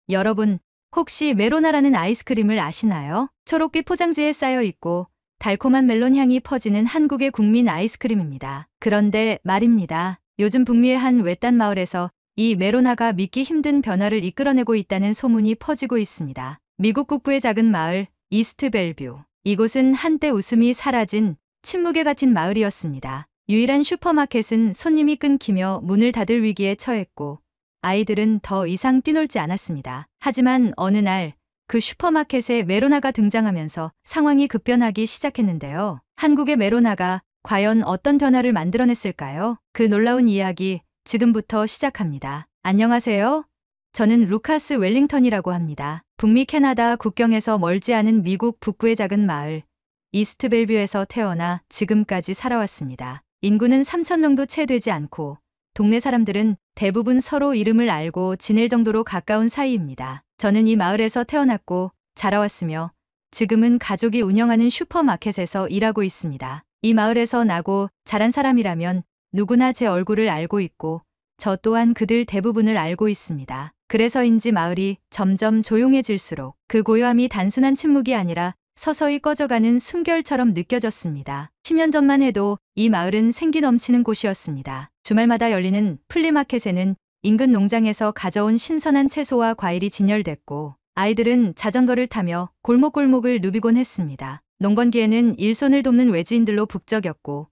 여러분, 혹시 메로나라는 아이스크림을 아시나요? 초록빛 포장지에 쌓여 있고 달콤한 멜론 향이 퍼지는 한국의 국민 아이스크림입니다. 그런데 말입니다. 요즘 북미의 한 외딴 마을에서 이 메로나가 믿기 힘든 변화를 이끌어내고 있다는 소문이 퍼지고 있습니다. 미국 북부의 작은 마을 이스트 벨뷰. 이곳은 한때 웃음이 사라진 침묵에 갇힌 마을이었습니다. 유일한 슈퍼마켓은 손님이 끊기며 문을 닫을 위기에 처했고 아이들은 더 이상 뛰놀지 않았습니다. 하지만 어느 날 그 슈퍼마켓에 메로나가 등장하면서 상황이 급변하기 시작했는데요. 한국의 메로나가 과연 어떤 변화를 만들어냈을까요? 그 놀라운 이야기 지금부터 시작합니다. 안녕하세요. 저는 루카스 웰링턴이라고 합니다. 북미 캐나다 국경에서 멀지 않은 미국 북부의 작은 마을 이스트 벨뷰에서 태어나 지금까지 살아왔습니다. 인구는 3,000명도 채 되지 않고 동네 사람들은 대부분 서로 이름을 알고 지낼 정도로 가까운 사이입니다. 저는 이 마을에서 태어났고 자라왔으며 지금은 가족이 운영하는 슈퍼마켓에서 일하고 있습니다. 이 마을에서 나고 자란 사람이라면 누구나 제 얼굴을 알고 있고 저 또한 그들 대부분을 알고 있습니다. 그래서인지 마을이 점점 조용해질수록 그 고요함이 단순한 침묵이 아니라 서서히 꺼져가는 숨결처럼 느껴졌습니다. 10년 전만 해도 이 마을은 생기 넘치는 곳이었습니다. 주말마다 열리는 플리마켓에는 인근 농장에서 가져온 신선한 채소와 과일이 진열됐고 아이들은 자전거를 타며 골목골목을 누비곤 했습니다. 농번기에는 일손을 돕는 외지인들로 북적였고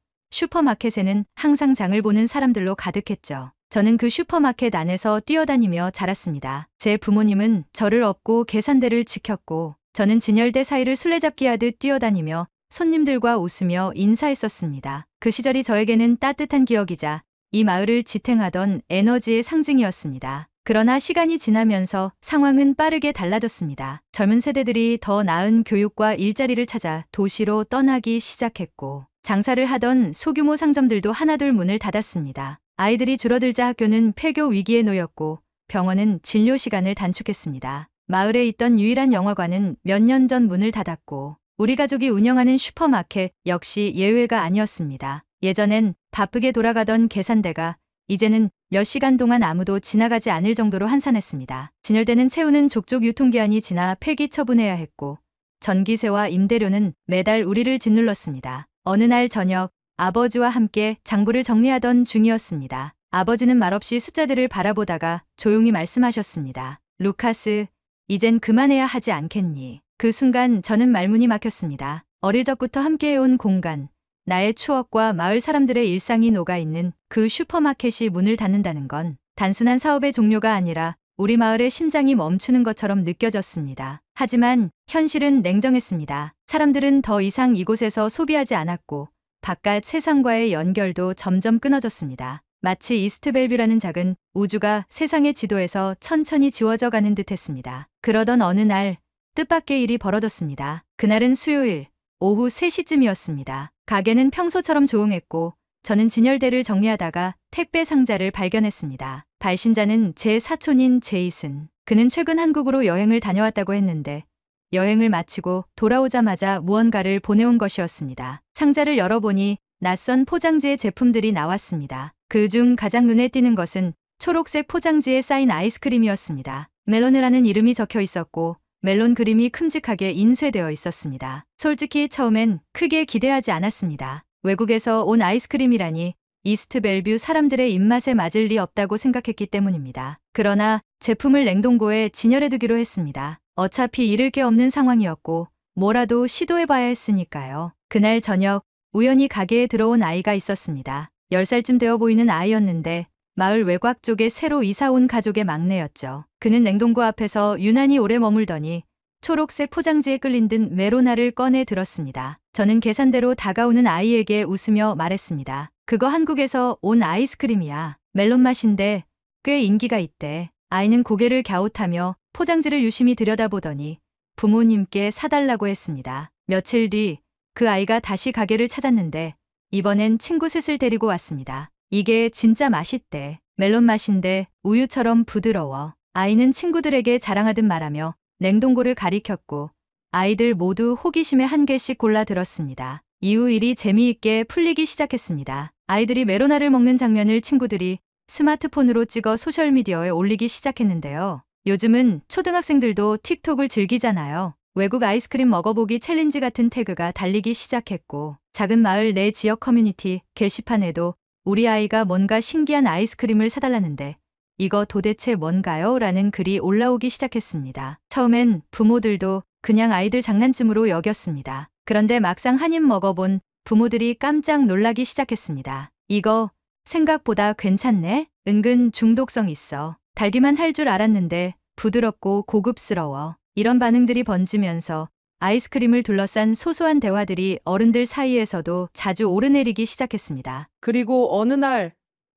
슈퍼마켓에는 항상 장을 보는 사람들로 가득했죠. 저는 그 슈퍼마켓 안에서 뛰어다니며 자랐습니다. 제 부모님은 저를 업고 계산대를 지켰고 저는 진열대 사이를 술래잡기 하듯 뛰어다니며 손님들과 웃으며 인사했었습니다. 그 시절이 저에게는 따뜻한 기억이자 이 마을을 지탱하던 에너지의 상징이었습니다. 그러나 시간이 지나면서 상황은 빠르게 달라졌습니다. 젊은 세대들이 더 나은 교육과 일자리를 찾아 도시로 떠나기 시작했고 장사를 하던 소규모 상점들도 하나둘 문을 닫았습니다. 아이들이 줄어들자 학교는 폐교 위기에 놓였고 병원은 진료 시간을 단축했습니다. 마을에 있던 유일한 영화관은 몇 년 전 문을 닫았고 우리 가족이 운영하는 슈퍼마켓 역시 예외가 아니었습니다. 예전엔 바쁘게 돌아가던 계산대가 이제는 몇 시간 동안 아무도 지나가지 않을 정도로 한산했습니다. 진열대는 채우는 족족 유통기한이 지나 폐기 처분해야 했고 전기세와 임대료는 매달 우리를 짓눌렀습니다. 어느 날 저녁 아버지와 함께 장부를 정리하던 중이었습니다. 아버지는 말없이 숫자들을 바라보다가 조용히 말씀하셨습니다. 루카스, 이젠 그만해야 하지 않겠니? 그 순간 저는 말문이 막혔습니다. 어릴 적부터 함께해온 공간, 나의 추억과 마을 사람들의 일상이 녹아있는 그 슈퍼마켓이 문을 닫는다는 건 단순한 사업의 종료가 아니라 우리 마을의 심장이 멈추는 것처럼 느껴졌습니다. 하지만 현실은 냉정했습니다. 사람들은 더 이상 이곳에서 소비하지 않았고 바깥 세상과의 연결도 점점 끊어졌습니다. 마치 이스트벨뷰라는 작은 우주가 세상의 지도에서 천천히 지워져 가는 듯했습니다. 그러던 어느 날 뜻밖의 일이 벌어졌습니다. 그날은 수요일 오후 3시쯤이었습니다. 가게는 평소처럼 조용했고 저는 진열대를 정리하다가 택배 상자를 발견했습니다. 발신자는 제 사촌인 제이슨. 그는 최근 한국으로 여행을 다녀왔다고 했는데 여행을 마치고 돌아오자마자 무언가를 보내온 것이었습니다. 상자를 열어보니 낯선 포장지의 제품들이 나왔습니다. 그중 가장 눈에 띄는 것은 초록색 포장지에 쌓인 아이스크림이었습니다. 멜론이라는 이름이 적혀 있었고 멜론 그림이 큼직하게 인쇄되어 있었습니다. 솔직히 처음엔 크게 기대하지 않았습니다. 외국에서 온 아이스크림이라니 이스트 벨뷰 사람들의 입맛에 맞을 리 없다고 생각했기 때문입니다. 그러나 제품을 냉동고에 진열해두기로 했습니다. 어차피 잃을 게 없는 상황이었고 뭐라도 시도해봐야 했으니까요. 그날 저녁 우연히 가게에 들어온 아이가 있었습니다. 10살쯤 되어 보이는 아이였는데 마을 외곽 쪽에 새로 이사온 가족의 막내였죠. 그는 냉동고 앞에서 유난히 오래 머물더니 초록색 포장지에 끌린 듯 메로나를 꺼내 들었습니다. 저는 계산대로 다가오는 아이에게 웃으며 말했습니다. 그거 한국에서 온 아이스크림이야. 멜론 맛인데 꽤 인기가 있대. 아이는 고개를 갸웃하며 포장지를 유심히 들여다보더니 부모님께 사달라고 했습니다. 며칠 뒤 그 아이가 다시 가게를 찾았는데 이번엔 친구 셋을 데리고 왔습니다. 이게 진짜 맛있대. 멜론 맛인데 우유처럼 부드러워. 아이는 친구들에게 자랑하듯 말하며 냉동고를 가리켰고 아이들 모두 호기심에 한 개씩 골라 들었습니다. 이후 일이 재미있게 풀리기 시작했습니다. 아이들이 메로나를 먹는 장면을 친구들이 스마트폰으로 찍어 소셜미디어에 올리기 시작했는데요. 요즘은 초등학생들도 틱톡을 즐기잖아요. 외국 아이스크림 먹어보기 챌린지 같은 태그가 달리기 시작했고, 작은 마을 내 지역 커뮤니티 게시판에도 우리 아이가 뭔가 신기한 아이스크림을 사달라는데 이거 도대체 뭔가요? 라는 글이 올라오기 시작했습니다. 처음엔 부모들도 그냥 아이들 장난쯤으로 여겼습니다. 그런데 막상 한 입 먹어본 부모들이 깜짝 놀라기 시작했습니다. 이거 생각보다 괜찮네? 은근 중독성 있어. 달기만 할 줄 알았는데 부드럽고 고급스러워. 이런 반응들이 번지면서 아이스크림을 둘러싼 소소한 대화들이 어른들 사이에서도 자주 오르내리기 시작했습니다. 그리고 어느 날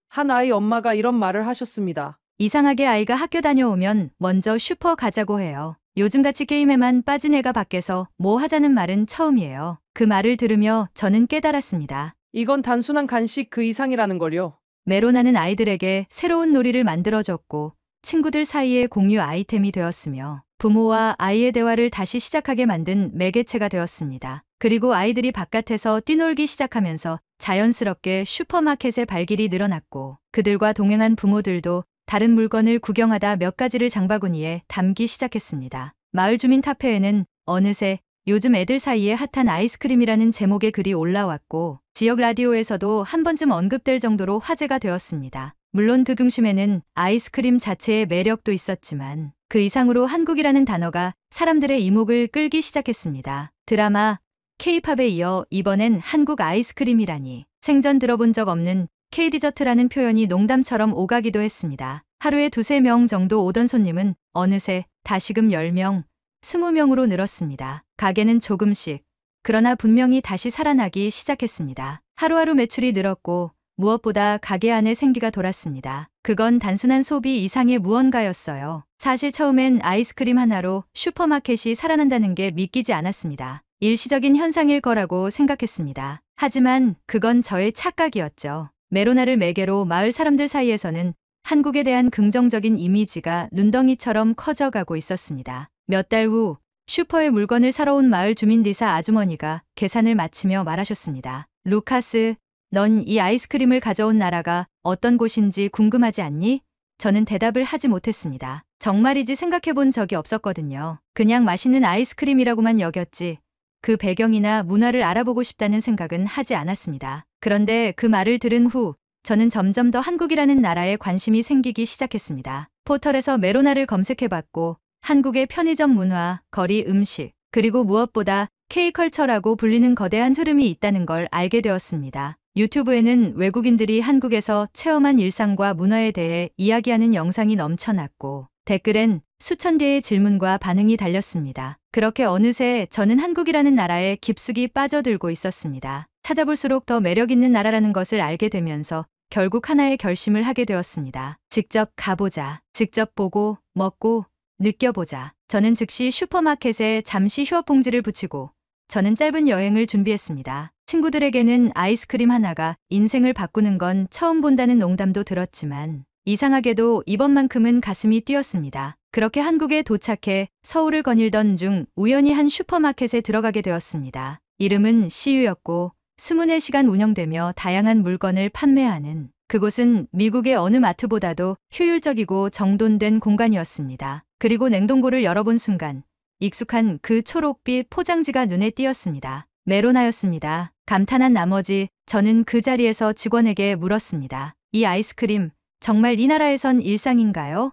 한 아이 엄마가 이런 말을 하셨습니다. 이상하게 아이가 학교 다녀오면 먼저 슈퍼 가자고 해요. 요즘같이 게임에만 빠진 애가 밖에서 뭐 하자는 말은 처음이에요. 그 말을 들으며 저는 깨달았습니다. 이건 단순한 간식 그 이상이라는 걸요. 메로나는 아이들에게 새로운 놀이를 만들어줬고 친구들 사이의 공유 아이템이 되었으며 부모와 아이의 대화를 다시 시작하게 만든 매개체가 되었습니다. 그리고 아이들이 바깥에서 뛰놀기 시작하면서 자연스럽게 슈퍼마켓의 발길이 늘어났고 그들과 동행한 부모들도 다른 물건을 구경하다 몇 가지를 장바구니에 담기 시작했습니다. 마을 주민 카페에는 어느새 요즘 애들 사이에 핫한 아이스크림이라는 제목의 글이 올라왔고 지역 라디오에서도 한 번쯤 언급될 정도로 화제가 되었습니다. 물론 그 중심에는 아이스크림 자체의 매력도 있었지만 그 이상으로 한국이라는 단어가 사람들의 이목을 끌기 시작했습니다. 드라마 K-팝에 이어 이번엔 한국 아이스크림이라니 생전 들어본 적 없는 K-디저트라는 표현이 농담처럼 오가기도 했습니다. 하루에 2~3명 정도 오던 손님은 어느새 다시금 10명, 20명으로 늘었습니다. 가게는 조금씩, 그러나 분명히 다시 살아나기 시작했습니다. 하루하루 매출이 늘었고 무엇보다 가게 안에 생기가 돌았습니다. 그건 단순한 소비 이상의 무언가였어요. 사실 처음엔 아이스크림 하나로 슈퍼마켓이 살아난다는 게 믿기지 않았습니다. 일시적인 현상일 거라고 생각했습니다. 하지만 그건 저의 착각이었죠. 메로나를 매개로 마을 사람들 사이에서는 한국에 대한 긍정적인 이미지가 눈덩이처럼 커져가고 있었습니다. 몇 달 후 슈퍼에 물건을 사러 온 마을 주민 리사 아주머니가 계산을 마치며 말하셨습니다. 루카스, 넌 이 아이스크림을 가져온 나라가 어떤 곳인지 궁금하지 않니? 저는 대답을 하지 못했습니다. 정말이지 생각해본 적이 없었거든요. 그냥 맛있는 아이스크림이라고만 여겼지 그 배경이나 문화를 알아보고 싶다는 생각은 하지 않았습니다. 그런데 그 말을 들은 후 저는 점점 더 한국이라는 나라에 관심이 생기기 시작했습니다. 포털에서 메로나를 검색해봤고 한국의 편의점 문화, 거리 음식, 그리고 무엇보다 K컬처라고 불리는 거대한 흐름이 있다는 걸 알게 되었습니다. 유튜브에는 외국인들이 한국에서 체험한 일상과 문화에 대해 이야기하는 영상이 넘쳐났고 댓글엔 수천 개의 질문과 반응이 달렸습니다. 그렇게 어느새 저는 한국이라는 나라에 깊숙이 빠져들고 있었습니다. 찾아볼수록 더 매력있는 나라라는 것을 알게 되면서 결국 하나의 결심을 하게 되었습니다. 직접 가보자. 직접 보고, 먹고, 느껴보자. 저는 즉시 슈퍼마켓에 잠시 휴업 봉지를 붙이고 저는 짧은 여행을 준비했습니다. 친구들에게는 아이스크림 하나가 인생을 바꾸는 건 처음 본다는 농담도 들었지만 이상하게도 이번만큼은 가슴이 뛰었습니다. 그렇게 한국에 도착해 서울을 거닐던 중 우연히 한 슈퍼마켓에 들어가게 되었습니다. 이름은 CU였고 24시간 운영되며 다양한 물건을 판매하는 그곳은 미국의 어느 마트보다도 효율적이고 정돈된 공간이었습니다. 그리고 냉동고를 열어본 순간 익숙한 그 초록빛 포장지가 눈에 띄었습니다. 메로나였습니다. 감탄한 나머지 저는 그 자리에서 직원에게 물었습니다. 이 아이스크림 정말 이 나라에선 일상인가요?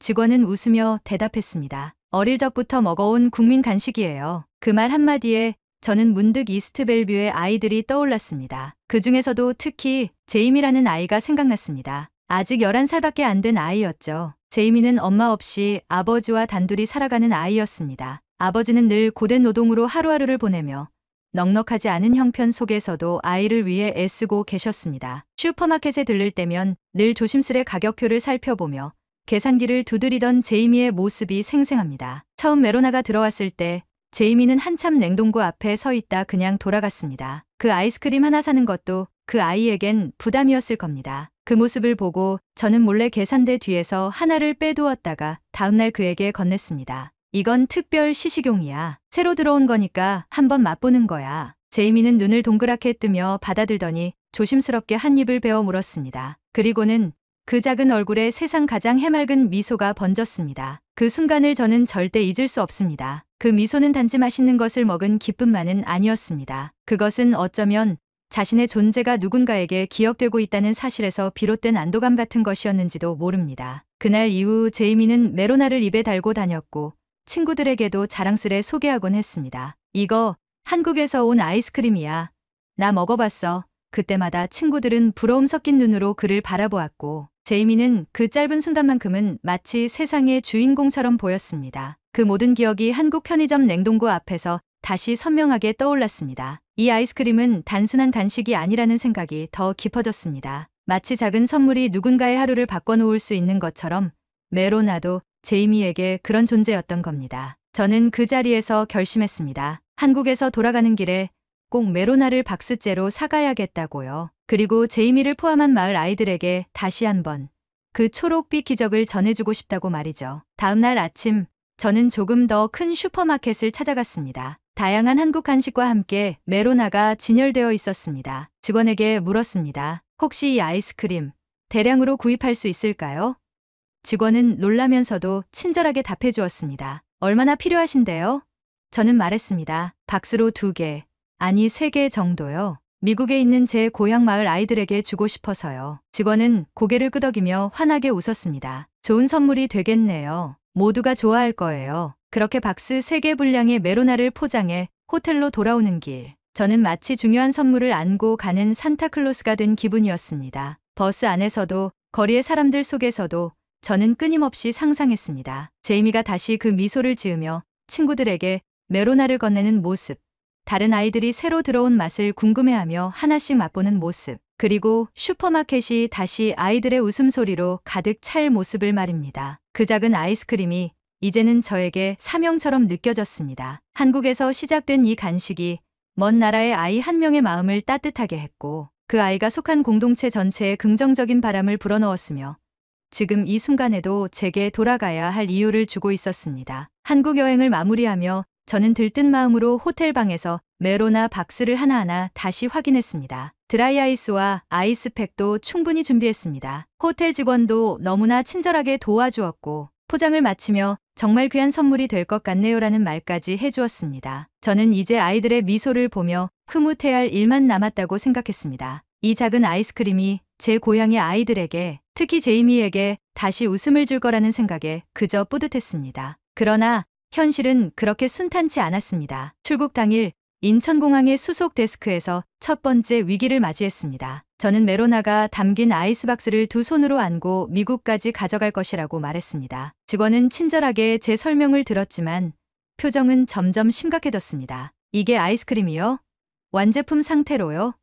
직원은 웃으며 대답했습니다. 어릴 적부터 먹어온 국민 간식이에요. 그 말 한마디에 저는 문득 이스트벨뷰의 아이들이 떠올랐습니다. 그 중에서도 특히 제이미라는 아이가 생각났습니다. 아직 11살밖에 안 된 아이였죠. 제이미는 엄마 없이 아버지와 단둘이 살아가는 아이였습니다. 아버지는 늘 고된 노동으로 하루하루를 보내며 넉넉하지 않은 형편 속에서도 아이를 위해 애쓰고 계셨습니다. 슈퍼마켓에 들를 때면 늘 조심스레 가격표를 살펴보며 계산기를 두드리던 제이미의 모습이 생생합니다. 처음 메로나가 들어왔을 때 제이미는 한참 냉동고 앞에 서 있다 그냥 돌아갔습니다. 그 아이스크림 하나 사는 것도 그 아이에겐 부담이었을 겁니다. 그 모습을 보고 저는 몰래 계산대 뒤에서 하나를 빼두었다가 다음날 그에게 건넸습니다. 이건 특별 시식용이야. 새로 들어온 거니까 한번 맛보는 거야. 제이미는 눈을 동그랗게 뜨며 받아들더니 조심스럽게 한 입을 베어 물었습니다. 그리고는 그 작은 얼굴에 세상 가장 해맑은 미소가 번졌습니다. 그 순간을 저는 절대 잊을 수 없습니다. 그 미소는 단지 맛있는 것을 먹은 기쁨만은 아니었습니다. 그것은 어쩌면 자신의 존재가 누군가에게 기억되고 있다는 사실에서 비롯된 안도감 같은 것이었는지도 모릅니다. 그날 이후 제이미는 메로나를 입에 달고 다녔고 친구들에게도 자랑스레 소개하곤 했습니다. 이거 한국에서 온 아이스크림이야. 나 먹어봤어. 그때마다 친구들은 부러움 섞인 눈으로 그를 바라보았고 제이미는 그 짧은 순간만큼은 마치 세상의 주인공처럼 보였습니다. 그 모든 기억이 한국 편의점 냉동고 앞에서 다시 선명하게 떠올랐습니다. 이 아이스크림은 단순한 간식이 아니라는 생각이 더 깊어졌습니다. 마치 작은 선물이 누군가의 하루를 바꿔놓을 수 있는 것처럼 메로나도 제이미에게 그런 존재였던 겁니다. 저는 그 자리에서 결심했습니다. 한국에서 돌아가는 길에 꼭 메로나를 박스째로 사가야겠다고요. 그리고 제이미를 포함한 마을 아이들에게 다시 한번 그 초록빛 기적을 전해주고 싶다고 말이죠. 다음 날 아침 저는 조금 더 큰 슈퍼마켓을 찾아갔습니다. 다양한 한국 간식과 함께 메로나가 진열되어 있었습니다. 직원에게 물었습니다. 혹시 이 아이스크림 대량으로 구입할 수 있을까요? 직원은 놀라면서도 친절하게 답해 주었습니다. 얼마나 필요하신데요? 저는 말했습니다. 박스로 2개, 아니 3개 정도요. 미국에 있는 제 고향 마을 아이들에게 주고 싶어서요. 직원은 고개를 끄덕이며 환하게 웃었습니다. 좋은 선물이 되겠네요. 모두가 좋아할 거예요. 그렇게 박스 3개 분량의 메로나를 포장해 호텔로 돌아오는 길. 저는 마치 중요한 선물을 안고 가는 산타클로스가 된 기분이었습니다. 버스 안에서도 거리의 사람들 속에서도 저는 끊임없이 상상했습니다. 제이미가 다시 그 미소를 지으며 친구들에게 메로나를 건네는 모습. 다른 아이들이 새로 들어온 맛을 궁금해하며 하나씩 맛보는 모습. 그리고 슈퍼마켓이 다시 아이들의 웃음소리로 가득 찰 모습을 말입니다. 그 작은 아이스크림이 이제는 저에게 사명처럼 느껴졌습니다. 한국에서 시작된 이 간식이 먼 나라의 아이 한 명의 마음을 따뜻하게 했고 그 아이가 속한 공동체 전체에 긍정적인 바람을 불어넣었으며 지금 이 순간에도 제게 돌아가야 할 이유를 주고 있었습니다. 한국 여행을 마무리하며 저는 들뜬 마음으로 호텔 방에서 메로나 박스를 하나하나 다시 확인했습니다. 드라이아이스와 아이스팩도 충분히 준비했습니다. 호텔 직원도 너무나 친절하게 도와주었고 포장을 마치며 정말 귀한 선물이 될 것 같네요라는 말까지 해주었습니다. 저는 이제 아이들의 미소를 보며 흐뭇해야 할 일만 남았다고 생각했습니다. 이 작은 아이스크림이 제 고향의 아이들에게, 특히 제이미에게 다시 웃음을 줄 거라는 생각에 그저 뿌듯했습니다. 그러나 현실은 그렇게 순탄치 않았습니다. 출국 당일 인천공항의 수속 데스크에서 첫 번째 위기를 맞이했습니다. 저는 메로나가 담긴 아이스박스를 2손으로 안고 미국까지 가져갈 것이라고 말했습니다. 직원은 친절하게 제 설명을 들었지만 표정은 점점 심각해졌습니다. 이게 아이스크림이요? 완제품 상태로요?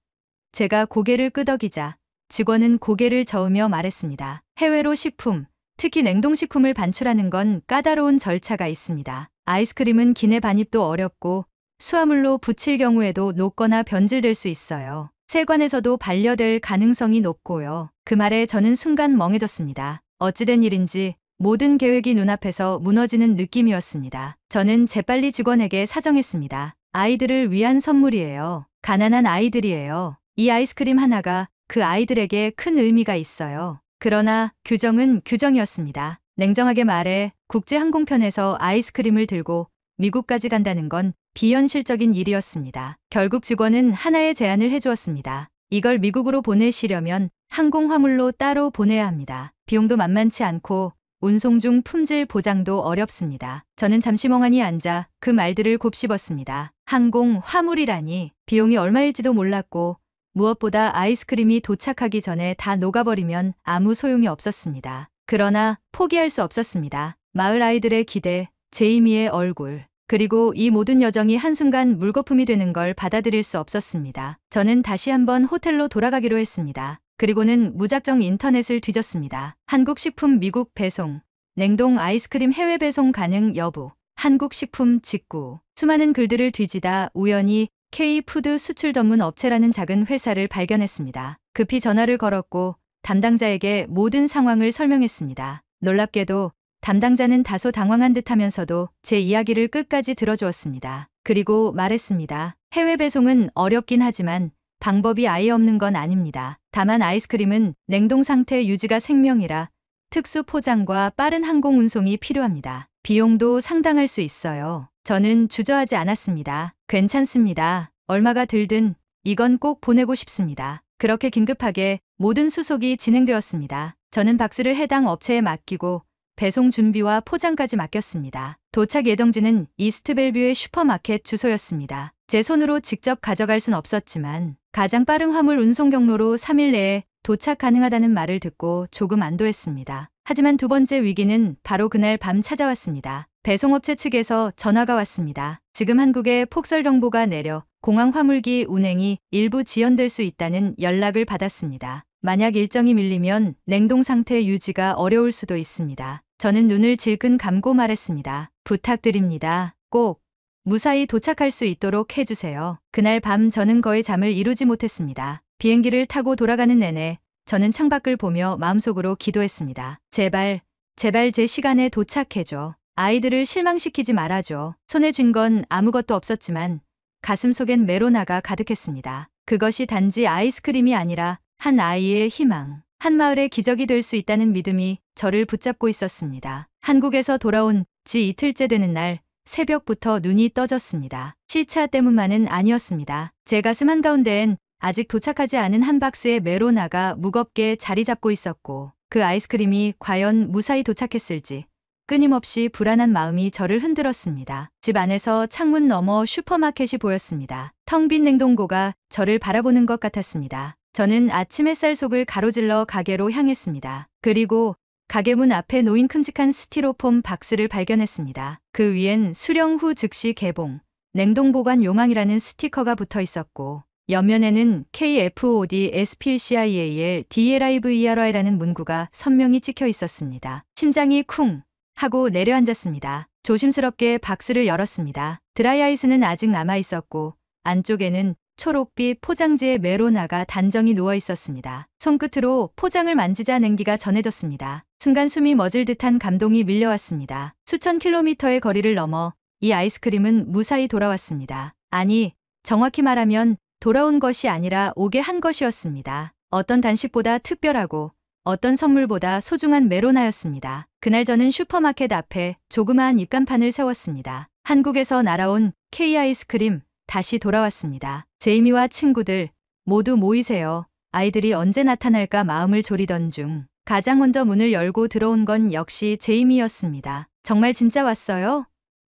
제가 고개를 끄덕이자 직원은 고개를 저으며 말했습니다. 해외로 식품, 특히 냉동식품을 반출하는 건 까다로운 절차가 있습니다. 아이스크림은 기내 반입도 어렵고 수화물로 붙일 경우에도 녹거나 변질될 수 있어요. 세관에서도 반려될 가능성이 높고요. 그 말에 저는 순간 멍해졌습니다. 어찌된 일인지 모든 계획이 눈앞에서 무너지는 느낌이었습니다. 저는 재빨리 직원에게 사정했습니다. 아이들을 위한 선물이에요. 가난한 아이들이에요. 이 아이스크림 하나가 그 아이들에게 큰 의미가 있어요. 그러나 규정은 규정이었습니다. 냉정하게 말해 국제항공편에서 아이스크림을 들고 미국까지 간다는 건 비현실적인 일이었습니다. 결국 직원은 하나의 제안을 해주었습니다. 이걸 미국으로 보내시려면 항공화물로 따로 보내야 합니다. 비용도 만만치 않고 운송 중 품질 보장도 어렵습니다. 저는 잠시 멍하니 앉아 그 말들을 곱씹었습니다. 항공화물이라니 비용이 얼마일지도 몰랐고 무엇보다 아이스크림이 도착하기 전에 다 녹아버리면 아무 소용이 없었습니다. 그러나 포기할 수 없었습니다. 마을 아이들의 기대, 제이미의 얼굴, 그리고 이 모든 여정이 한순간 물거품이 되는 걸 받아들일 수 없었습니다. 저는 다시 한번 호텔로 돌아가기로 했습니다. 그리고는 무작정 인터넷을 뒤졌습니다. 한국 식품 미국 배송, 냉동 아이스크림 해외 배송 가능 여부, 한국 식품 직구. 수많은 글들을 뒤지다 우연히 K푸드 수출 전문 업체라는 작은 회사를 발견했습니다. 급히 전화를 걸었고 담당자에게 모든 상황을 설명했습니다. 놀랍게도 담당자는 다소 당황한 듯하면서도 제 이야기를 끝까지 들어주었습니다. 그리고 말했습니다. 해외 배송은 어렵긴 하지만 방법이 아예 없는 건 아닙니다. 다만 아이스크림은 냉동 상태 유지가 생명이라 특수 포장과 빠른 항공 운송이 필요합니다. 비용도 상당할 수 있어요. 저는 주저하지 않았습니다. 괜찮습니다. 얼마가 들든 이건 꼭 보내고 싶습니다. 그렇게 긴급하게 모든 수속이 진행되었습니다. 저는 박스를 해당 업체에 맡기고 배송 준비와 포장까지 맡겼습니다. 도착 예정지는 이스트벨뷰의 슈퍼마켓 주소였습니다. 제 손으로 직접 가져갈 순 없었지만 가장 빠른 화물 운송 경로로 3일 내에 도착 가능하다는 말을 듣고 조금 안도했습니다. 하지만 두 번째 위기는 바로 그날 밤 찾아왔습니다. 배송업체 측에서 전화가 왔습니다. 지금 한국에 폭설 경보가 내려 공항 화물기 운행이 일부 지연될 수 있다는 연락을 받았습니다. 만약 일정이 밀리면 냉동 상태 유지가 어려울 수도 있습니다. 저는 눈을 질끈 감고 말했습니다. 부탁드립니다. 꼭 무사히 도착할 수 있도록 해주세요. 그날 밤 저는 거의 잠을 이루지 못했습니다. 비행기를 타고 돌아가는 내내 저는 창밖을 보며 마음속으로 기도했습니다. 제발, 제발 제 시간에 도착해줘. 아이들을 실망시키지 말아줘. 손에 쥔 건 아무것도 없었지만 가슴속엔 메로나가 가득했습니다. 그것이 단지 아이스크림이 아니라 한 아이의 희망, 한 마을의 기적이 될 수 있다는 믿음이 저를 붙잡고 있었습니다. 한국에서 돌아온 지 이틀째 되는 날 새벽부터 눈이 떠졌습니다. 시차 때문만은 아니었습니다. 제 가슴 한가운데엔 아직 도착하지 않은 한 박스의 메로나가 무겁게 자리 잡고 있었고 그 아이스크림이 과연 무사히 도착했을지 끊임없이 불안한 마음이 저를 흔들었습니다. 집 안에서 창문 너머 슈퍼마켓이 보였습니다. 텅 빈 냉동고가 저를 바라보는 것 같았습니다. 저는 아침 햇살 속을 가로질러 가게로 향했습니다. 그리고 가게 문 앞에 놓인 큼직한 스티로폼 박스를 발견했습니다. 그 위엔 수령 후 즉시 개봉, 냉동 보관 요망이라는 스티커가 붙어 있었고 옆면에는 KFOD SPCIAL DLIVERY라는 문구가 선명히 찍혀 있었습니다. 심장이 쿵 하고 내려앉았습니다. 조심스럽게 박스를 열었습니다. 드라이아이스는 아직 남아 있었고 안쪽에는 초록빛 포장지에 메로나가 단정히 누워 있었습니다. 손끝으로 포장을 만지자 냉기가 전해졌습니다. 순간 숨이 멎을 듯한 감동이 밀려왔습니다. 수천 킬로미터의 거리를 넘어 이 아이스크림은 무사히 돌아왔습니다. 아니, 정확히 말하면 돌아온 것이 아니라 오게 한 것이었습니다. 어떤 단식보다 특별하고 어떤 선물보다 소중한 메로나였습니다. 그날 저는 슈퍼마켓 앞에 조그마한 입간판을 세웠습니다. 한국에서 날아온 K 아이스크림 다시 돌아왔습니다. 제이미와 친구들 모두 모이세요. 아이들이 언제 나타날까 마음을 졸이던 중 가장 먼저 문을 열고 들어온 건 역시 제이미였습니다. 정말 진짜 왔어요?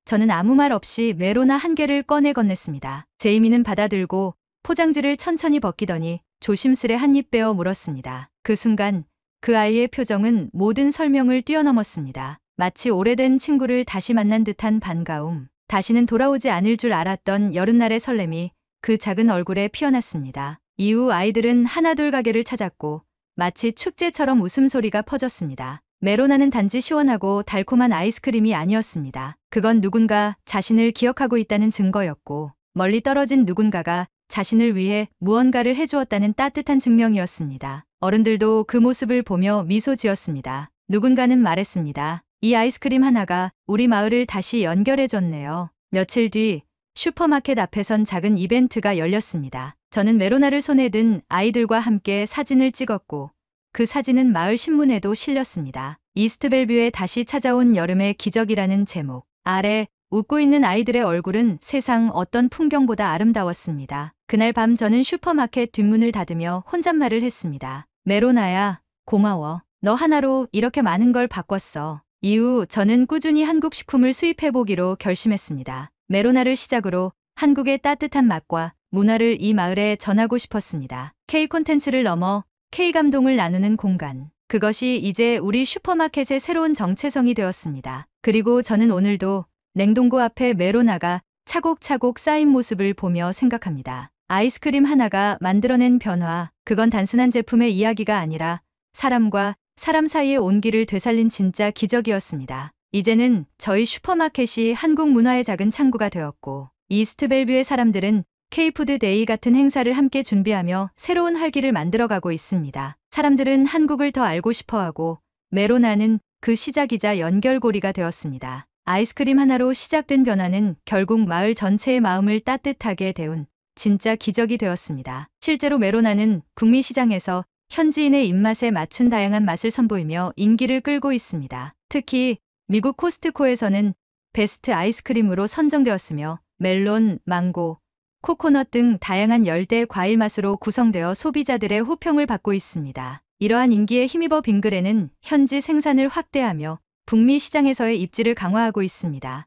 저는 아무 말 없이 메로나 한 개를 꺼내 건넸습니다. 제이미는 받아들고 포장지를 천천히 벗기더니 조심스레 한 입 빼어 물었습니다. 그 순간 그 아이의 표정은 모든 설명을 뛰어넘었습니다. 마치 오래된 친구를 다시 만난 듯한 반가움, 다시는 돌아오지 않을 줄 알았던 여름날의 설렘이 그 작은 얼굴에 피어났습니다. 이후 아이들은 하나둘 가게를 찾았고 마치 축제처럼 웃음소리가 퍼졌습니다. 메로나는 단지 시원하고 달콤한 아이스크림이 아니었습니다. 그건 누군가 자신을 기억하고 있다는 증거였고 멀리 떨어진 누군가가 자신을 위해 무언가를 해주었다는 따뜻한 증명이었습니다. 어른들도 그 모습을 보며 미소 지었습니다. 누군가는 말했습니다. 이 아이스크림 하나가 우리 마을을 다시 연결해줬네요. 며칠 뒤 슈퍼마켓 앞에선 작은 이벤트가 열렸습니다. 저는 메로나를 손에 든 아이들과 함께 사진을 찍었고 그 사진은 마을 신문에도 실렸습니다. 이스트벨뷰에 다시 찾아온 여름의 기적이라는 제목 아래 웃고 있는 아이들의 얼굴은 세상 어떤 풍경보다 아름다웠습니다. 그날 밤 저는 슈퍼마켓 뒷문을 닫으며 혼잣말을 했습니다. 메로나야, 고마워. 너 하나로 이렇게 많은 걸 바꿨어. 이후 저는 꾸준히 한국 식품을 수입해보기로 결심했습니다. 메로나를 시작으로 한국의 따뜻한 맛과 문화를 이 마을에 전하고 싶었습니다. K 콘텐츠를 넘어 K 감동을 나누는 공간. 그것이 이제 우리 슈퍼마켓의 새로운 정체성이 되었습니다. 그리고 저는 오늘도 냉동고 앞에 메로나가 차곡차곡 쌓인 모습을 보며 생각합니다. 아이스크림 하나가 만들어낸 변화, 그건 단순한 제품의 이야기가 아니라 사람과 사람 사이의 온기를 되살린 진짜 기적이었습니다. 이제는 저희 슈퍼마켓이 한국 문화의 작은 창구가 되었고 이스트벨뷰의 사람들은 K푸드 데이 같은 행사를 함께 준비하며 새로운 활기를 만들어가고 있습니다. 사람들은 한국을 더 알고 싶어하고 메로나는 그 시작이자 연결고리가 되었습니다. 아이스크림 하나로 시작된 변화는 결국 마을 전체의 마음을 따뜻하게 데운 진짜 기적이 되었습니다. 실제로 메로나는 북미 시장에서 현지인의 입맛에 맞춘 다양한 맛을 선보이며 인기를 끌고 있습니다. 특히 미국 코스트코에서는 베스트 아이스크림으로 선정되었으며 멜론, 망고, 코코넛 등 다양한 열대 과일 맛으로 구성되어 소비자들의 호평을 받고 있습니다. 이러한 인기에 힘입어 빙그레는 현지 생산을 확대하며 북미 시장에서의 입지를 강화하고 있습니다.